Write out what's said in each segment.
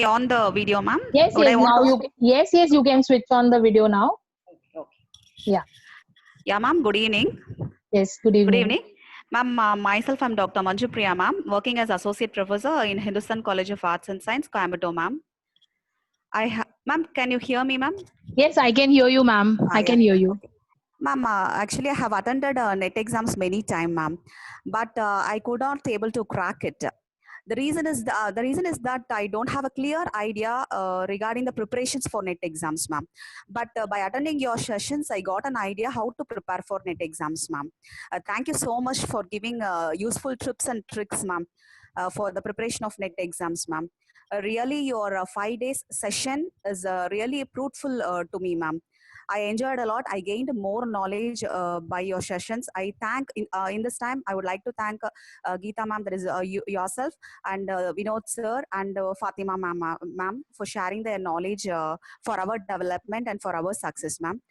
On the video, ma'am? Yes, Would I yes. want Now to? you yes, you can switch on the video now. Okay. Yeah. Yeah, ma'am. Good evening. Yes. Good Good evening. evening. Ma'am, myself, I'm Dr. Manju Priya, ma'am, working as Associate Professor in Hindustan College of Arts and Science, Coimbatore, ma'am. Ma'am, can you hear me, ma'am? Yes, I can hear you, ma'am. I Yeah. can hear you. Okay. Ma'am, actually, I have attended NET exams many times, ma'am, but I could not able to crack it. The reason is that I don't have a clear idea regarding the preparations for NET exams, ma'am. But by attending your sessions, I got an idea how to prepare for NET exams, ma'am. Thank you so much for giving useful tips and tricks, ma'am, for the preparation of NET exams, ma'am. Really, your 5 days session is really fruitful to me, ma'am. I enjoyed a lot. I gained more knowledge by your sessions. I thank in this time. I would like to thank Geeta ma'am, that is yourself, and Vinod sir and Fatima ma'am for sharing their knowledge for our development and for our success, ma'am.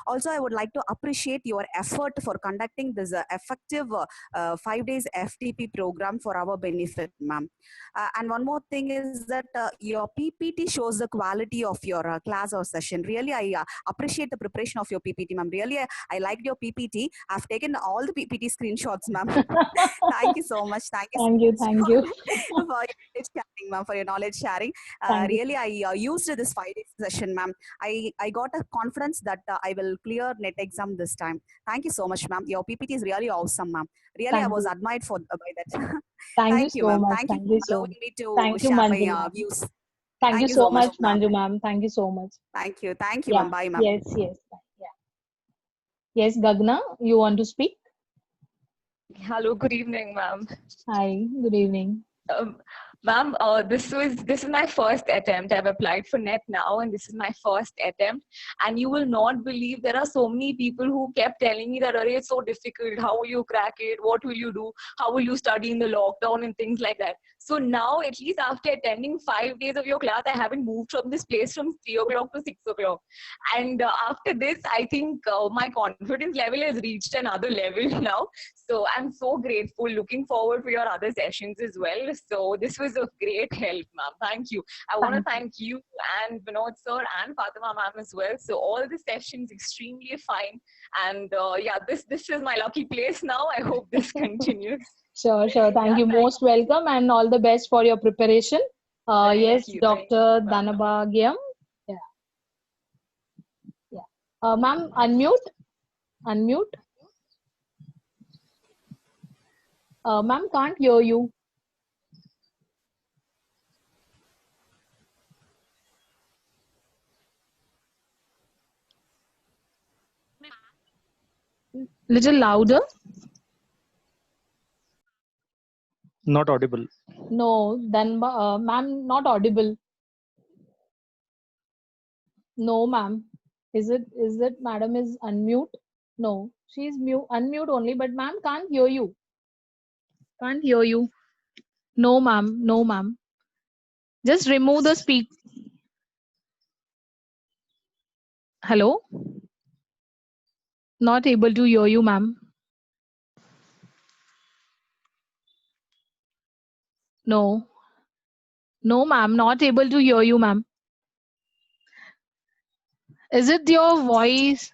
Also, I would like to appreciate your effort for conducting this effective 5 days FTP program for our benefit, ma'am. And one more thing is that your PPT shows the quality of your class or session. Really, I appreciate the preparation of your PPT, ma'am. Really, I liked your PPT. I've taken all the PPT screenshots, ma'am. Thank you so much. Thank you so Thank you. much Thank you. for your knowledge sharing, ma'am. For your knowledge sharing. Thank you. Really, I used this 5 days session, ma'am. I got a confidence that I will clear NET exam this time. Thank you so much, ma'am. Your PPT is really awesome, ma'am. Really, I Thank was you. admired for by that. Thank you Thank you, so ma'am. much. Thank you Thank for you so allowing much. me to Thank you, share my Manju ma'am. views. Thank you Thank you so so much, much, ma'am. Manju ma'am. Thank you so much. Thank you. Thank you, Yeah. ma'am. Bye, ma'am. Yes. Yes. Yeah. Yes, Gagna, you want to speak? Hello, good evening, ma'am. Hi. Good evening. Ma'am, this is my first attempt. I've applied for NET now, and this is my first attempt. And you will not believe there are so many people who kept telling me that, "Arey, it's so difficult. How will you crack it? What will you do? How will you study in the lockdown?" and things like that. So now, at least after attending 5 days of your class, I haven't moved from this place from 3 o'clock to 6 o'clock. And after this, I think my confidence level has reached another level now. So I'm so grateful. Looking forward for your other sessions as well. So this was a great help, ma'am. Thank you. I want to thank you and Vinod sir and Fatima ma'am as well. So all the sessions extremely fine. And yeah, this is my lucky place now. I hope this continues. Sure, sure. Thank you. Most welcome and all the best for your preparation. Yes, you. Dr. Dhanabhagyam. Yeah. Yeah. Ma'am, unmute. Unmute. Ma'am, can't hear you. Little louder. Not audible. No, then ma'am, not audible. No, ma'am. Is it madam is unmute? No, she's mute unmute only, but ma'am can't hear you. Can't hear you. No, ma'am. No, ma'am. Just remove the speak. Hello? Not able to hear you, ma'am. No. No, ma'am. Not able to hear you, ma'am. Is it your voice?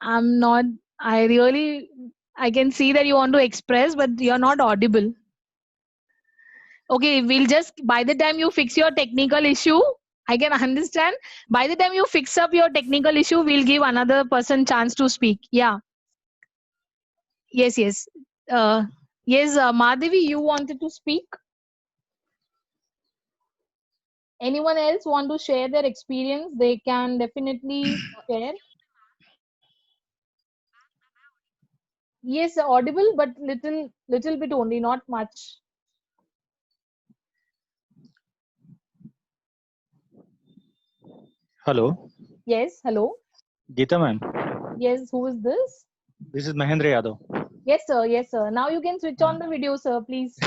I'm not. I can see that you want to express, but you're not audible. Okay, we'll just, by the time you fix your technical issue, I can understand. By the time you fix up your technical issue, we'll give another person chance to speak. Yeah. Yes, yes. Yes, Madhavi, you wanted to speak? Anyone else want to share their experience? They can definitely share. Yes, audible, but little bit only, not much. Hello. Yes, hello. Geeta ma'am. Yes, who is this? This is Mahendra Yadav. Yes, sir. Yes, sir. Now you can switch on the video, sir, please.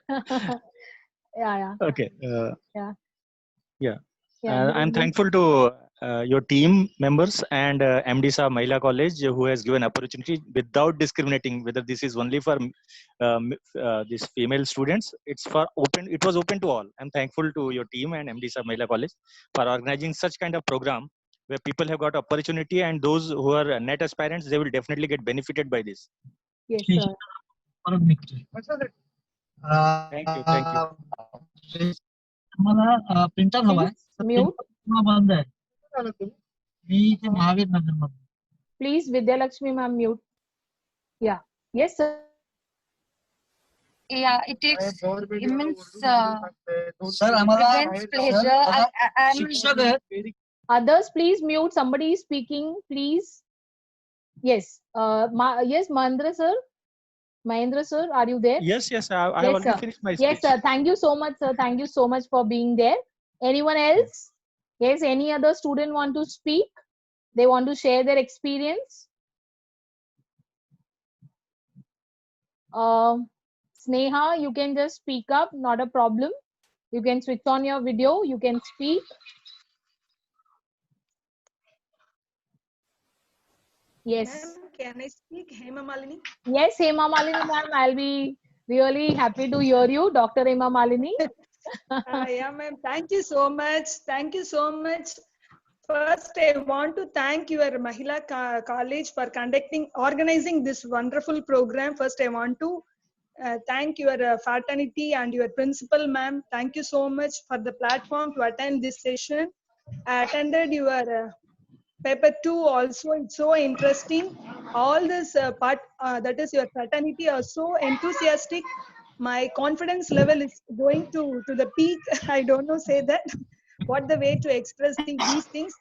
Yeah, yeah. Okay. Yeah. Yeah. Yeah, good I'm evening. thankful to your team members and MD Saab Mahila College who has given opportunity without discriminating whether this is only for these female students. It's for open. It was open to all. I'm thankful to your team and MD Saab Mahila College for organizing such kind of program where people have got opportunity, and those who are net aspirants, they will definitely get benefited by this. Yes, sir. Thank you. आम्हाला printer हवाय Please mute. बंद आहे मी इथे महावीर नगर मध्ये Please, Vidya Lakshmi ma'am, mute. Yeah. Yes, sir. Yeah, it takes immense sir आम्हाला immense pleasure. I'm शिक्षक आहेत Others, please mute. Somebody is speaking, please. Yes. Yes, Mahendra sir. Mahendra sir, are you there? Yes, I have Yes, already sir. finished my Yes, speech. sir. Thank you so much, sir. Thank you so much for being there. Anyone else? Yes, any other student want to speak? They want to share their experience? Sneha, you can just speak up, not a problem. You can switch on your video, you can speak. Yes. Ma'am, can I speak? Hema Malini. Yes, Hema Malini ma'am, I'll be really happy to hear you, Dr. Hema Malini. Yeah, ma'am. Thank you so much. Thank you so much. First, I want to thank your Mahila College for organizing this wonderful program. First, I want to thank your fraternity and your principal, ma'am. Thank you so much for the platform to attend this session. I attended your paper 2 also. It's so interesting. All this that is your fraternity are so enthusiastic. My confidence level is going to the peak. I don't know say that what the way to express these things.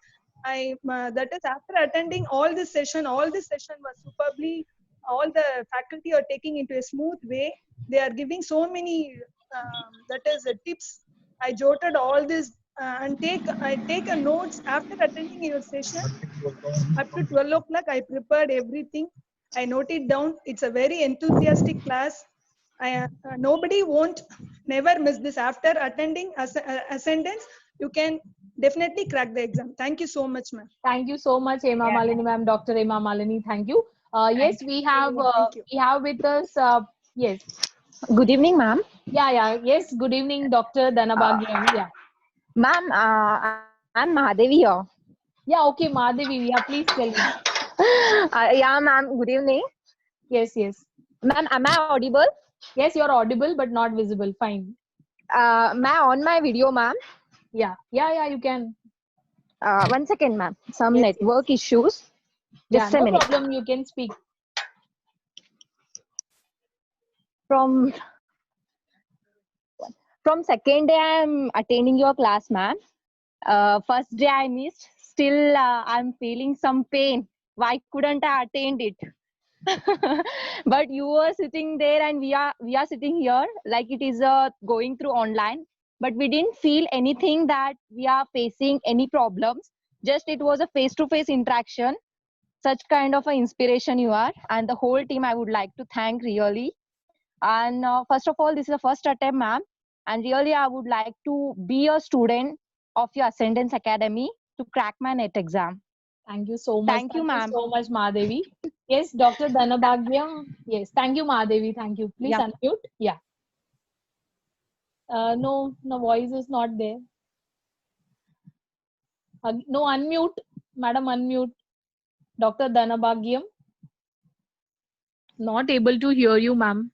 That is after attending all this session was superbly. All the faculty are taking into a smooth way. They are giving so many tips. I jotted all this and I take a notes after attending your session. Up to 12 o'clock, I prepared everything. I noted down. It's a very enthusiastic class. Nobody won't never miss this. After attending ascendance, you can definitely crack the exam. Thank you so much, ma'am. Thank you so much, Hema Malini ma'am, Dr. Hema Malini. Thank you. Yes, we have with us. Yes. Good evening, ma'am. Yeah. Yes. Good evening, Dr. Dhanabhagyam. Yeah. Ma'am, I'm Mahadevi here. Yeah. Okay, Mahadevi. Yeah. Please tell me. Yeah, ma'am. Good evening. Yes. Ma'am, am I audible? Yes, you're audible but not visible. Fine. Am I on my video, ma'am? Yeah. You can. 1 second, ma'am. Some Yes, network issues. Just a no minute. problem. You can speak. From second day, I'm attending your class, ma'am. First day I missed. Still, I'm feeling some pain. Why couldn't I attend it? But you were sitting there and we are sitting here like it is going through online. But we didn't feel anything that we are facing any problems. Just it was a face-to-face interaction. Such kind of an inspiration you are, and the whole team I would like to thank really. And first of all, this is the first attempt, ma'am. And really, I would like to be a student of your Ascendance Academy to crack my NET exam. Thank you so much. Thank you, ma'am. So much, Mahadevi. Yes, Dr. Dhanabhagyam. Yes, thank you, Mahadevi. Thank you. Please unmute. Yeah. No, voice is not there. No, unmute. Madam, unmute. Dr. Dhanabhagyam. Not able to hear you, ma'am.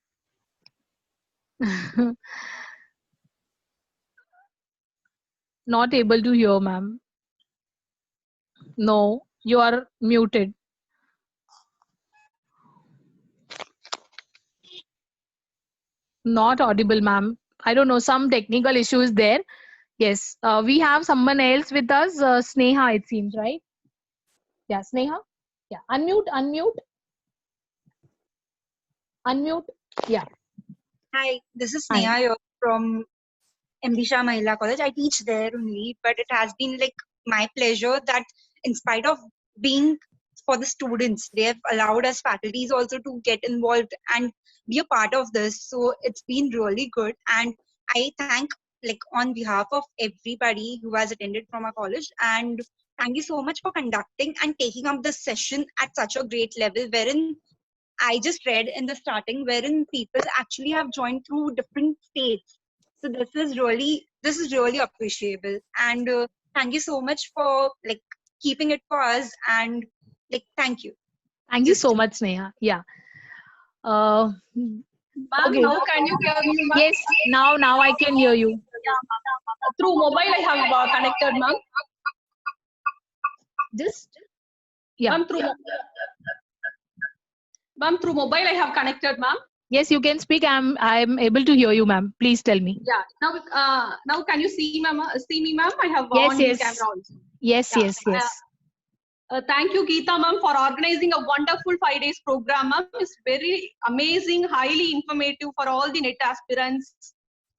Not able to hear, ma'am. No, you are muted. Not audible, ma'am. I don't know, some technical issue is there. Yes, we have someone else with us, Sneha, it seems, right? Yeah, Sneha. Yeah, unmute. Yeah. Hi, this is Sneha here from MD Shah Mahila College. I teach there only, but it has been like my pleasure that in spite of being for the students, they have allowed us faculties also to get involved and be a part of this. So it's been really good. And I thank like on behalf of everybody who has attended from our college. And thank you so much for conducting and taking up this session at such a great level, wherein I just read in the starting, wherein people actually have joined through different states. So this is really appreciable. And thank you so much for like keeping it for us. And like thank you. Thank you Just so much, Sneha. Yeah. Uh, Ma'am, okay. now can you hear me, ma'am? Yes. Now I can hear you. Through mobile, I have connected, ma'am. Just yeah. Ma'am, through mobile, I have connected, ma'am. Yes, you can speak. I'm able to hear you, ma'am. Please tell me. Yeah. Now can you see, ma'am? See me, ma'am? I have Yes, on yes. camera also. Yes, Yeah. yes. Thank you, Geeta, ma'am, for organizing a wonderful 5 days program, ma'am. It's very amazing, highly informative for all the NET aspirants,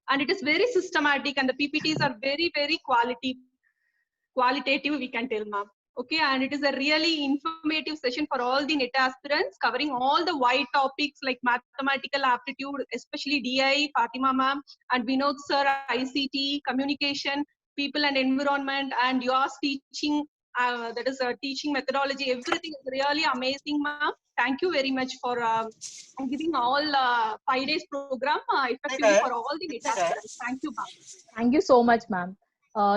and it is very systematic, and the PPTs are very, very qualitative, we can tell, ma'am. Okay, and it is a really informative session for all the NET aspirants, covering all the wide topics like mathematical aptitude, especially DI, Fatima ma'am, and Vinod sir, ICT, communication, people and environment, and yours teaching, that is teaching methodology. Everything is really amazing, ma'am. Thank you very much for giving all 5 days program effectively for all the NET aspirants. Thank you, ma'am. Thank you so much, ma'am.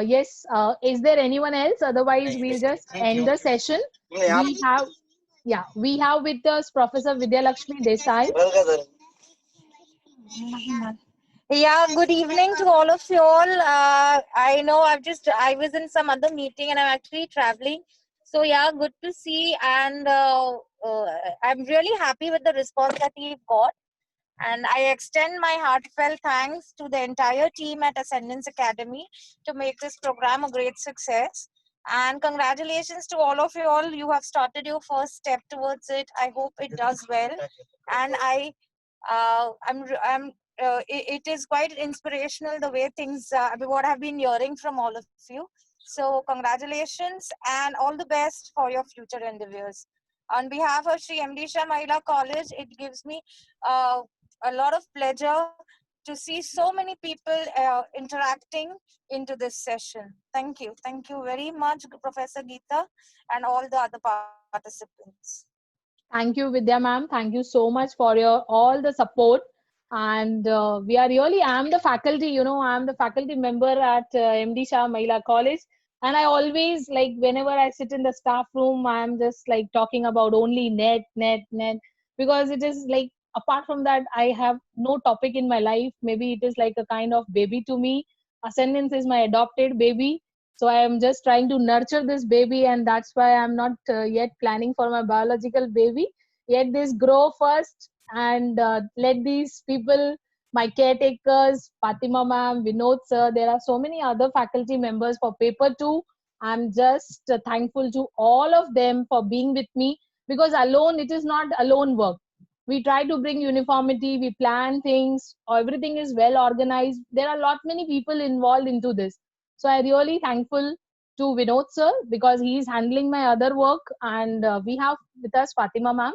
Yes. Is there anyone else? Otherwise, we'll just end the session. We have with us Professor Vidya Lakshmi Desai. Yeah, good evening to all of you all. I know I was in some other meeting and I'm actually traveling. So yeah, good to see, and I'm really happy with the response that we've got. And I extend my heartfelt thanks to the entire team at Ascendance Academy to make this program a great success. And congratulations to all of you all. You have started your first step towards it. I hope it does well. And it is quite inspirational the way things, what I've been hearing from all of you. So congratulations and all the best for your future endeavors. On behalf of Sri Amdisha Mahila College, it gives me a lot of pleasure to see so many people interacting into this session. Thank you. Thank you very much, Professor Geeta, and all the other participants. Thank you, Vidya ma'am. Thank you so much for all the support. And we are really, I'm the faculty, I'm the faculty member at MD Shah Mahila College. And I always, like, whenever I sit in the staff room, I'm just like talking about only net, because it is like, apart from that, I have no topic in my life. Maybe it is like a kind of baby to me. Ascendance is my adopted baby. So I am just trying to nurture this baby, and that's why I'm not yet planning for my biological baby. Let this grow first, and let these people, my caretakers, Fatima ma'am, Vinod sir, there are so many other faculty members for paper 2. I'm just thankful to all of them for being with me, because alone, it is not alone work. We try to bring uniformity, we plan things, everything is well organized. There are a lot many people involved into this. So I really thankful to Vinod sir, because he is handling my other work, and we have with us Fatima ma'am.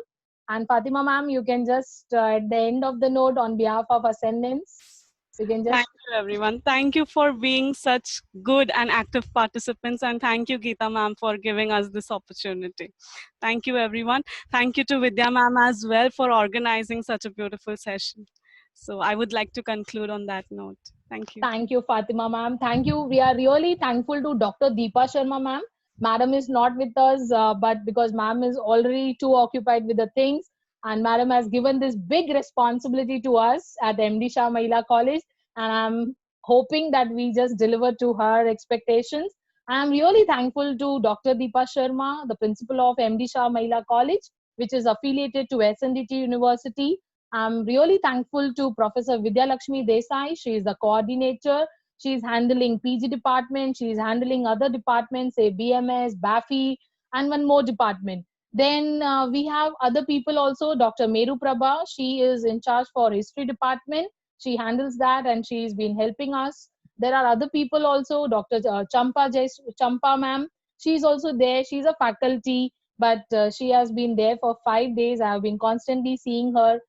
And Fatima ma'am, you can just at the end of the note on behalf of Ascendance, you can just. Thank you, everyone. Thank you for being such good and active participants, and thank you, Geeta ma'am, for giving us this opportunity. Thank you, everyone. Thank you to Vidya ma'am as well for organizing such a beautiful session. So I would like to conclude on that note. Thank you. Thank you, Fatima ma'am. Thank you. We are really thankful to Dr. Deepa Sharma ma'am. Madam is not with us, but because ma'am is already too occupied with the things, and madam has given this big responsibility to us at MD Shah Mahila College, and I'm hoping that we just deliver to her expectations. I'm really thankful to Dr. Deepa Sharma, the principal of MD Shah Mahila College, which is affiliated to SNDT University. I'm really thankful to Professor Vidya Lakshmi Desai. She is the coordinator. She's handling PG department. She's handling other departments, say BMS, BAFI, and one more department. Then we have other people also. Dr. Meru Prabha, she is in charge for history department. She handles that, and she's been helping us. There are other people also. Dr. Champa ma'am, she's also there. She's a faculty, but she has been there for 5 days. I have been constantly seeing her.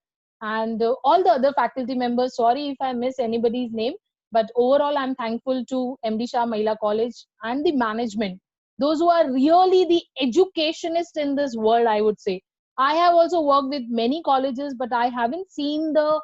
And all the other faculty members, sorry if I miss anybody's name. But overall, I'm thankful to MD Shah Mahila College and the management, those who are really the educationists in this world, I would say. I have also worked with many colleges, but I haven't seen the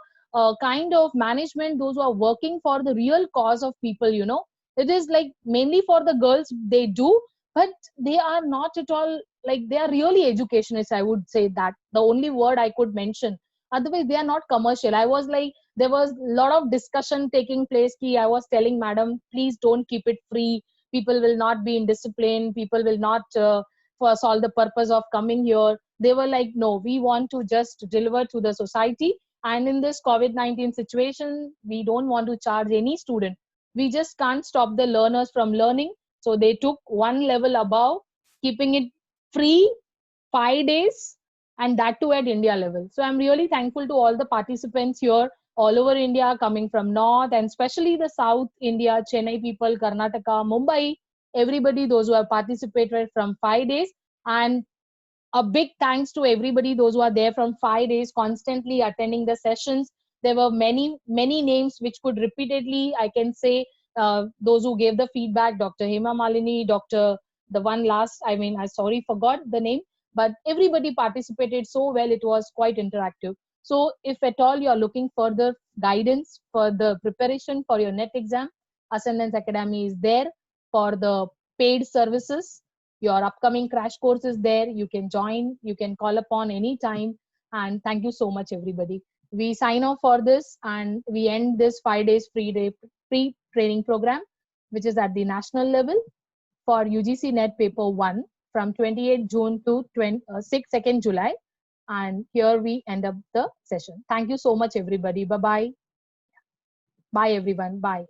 kind of management, those who are working for the real cause of people, you know. It is like mainly for the girls they do, but they are not at all, like they are really educationists, I would say that. The only word I could mention. Otherwise, they are not commercial. I was like, there was a lot of discussion taking place. I was telling madam, please don't keep it free. People will not be in discipline. People will not solve the purpose of coming here. They were like, no, we want to just deliver to the society. And in this COVID-19 situation, we don't want to charge any student. We just can't stop the learners from learning. So they took one level above, keeping it free 5 days, and that too at India level. So I'm really thankful to all the participants here all over India, coming from North and especially the South India, Chennai people, Karnataka, Mumbai, everybody, those who have participated from 5 days. And a big thanks to everybody, those who are there from 5 days, constantly attending the sessions. There were many names which could repeatedly, I can say, those who gave the feedback, Dr. Hema Malini, Dr. the one last, I sorry, forgot the name, but everybody participated so well. It was quite interactive. So if at all you are looking further guidance for the preparation for your NET exam, Ascendance Academy is there for the paid services. Your upcoming crash course is there. You can join, you can call upon any time. And thank you so much, everybody. We sign off for this and we end this 5 days free training program, which is at the national level for UGC NET paper 1 from 28 June to 2nd July. And here we end up the session. Thank you so much, everybody. Bye-bye. Bye, everyone. Bye.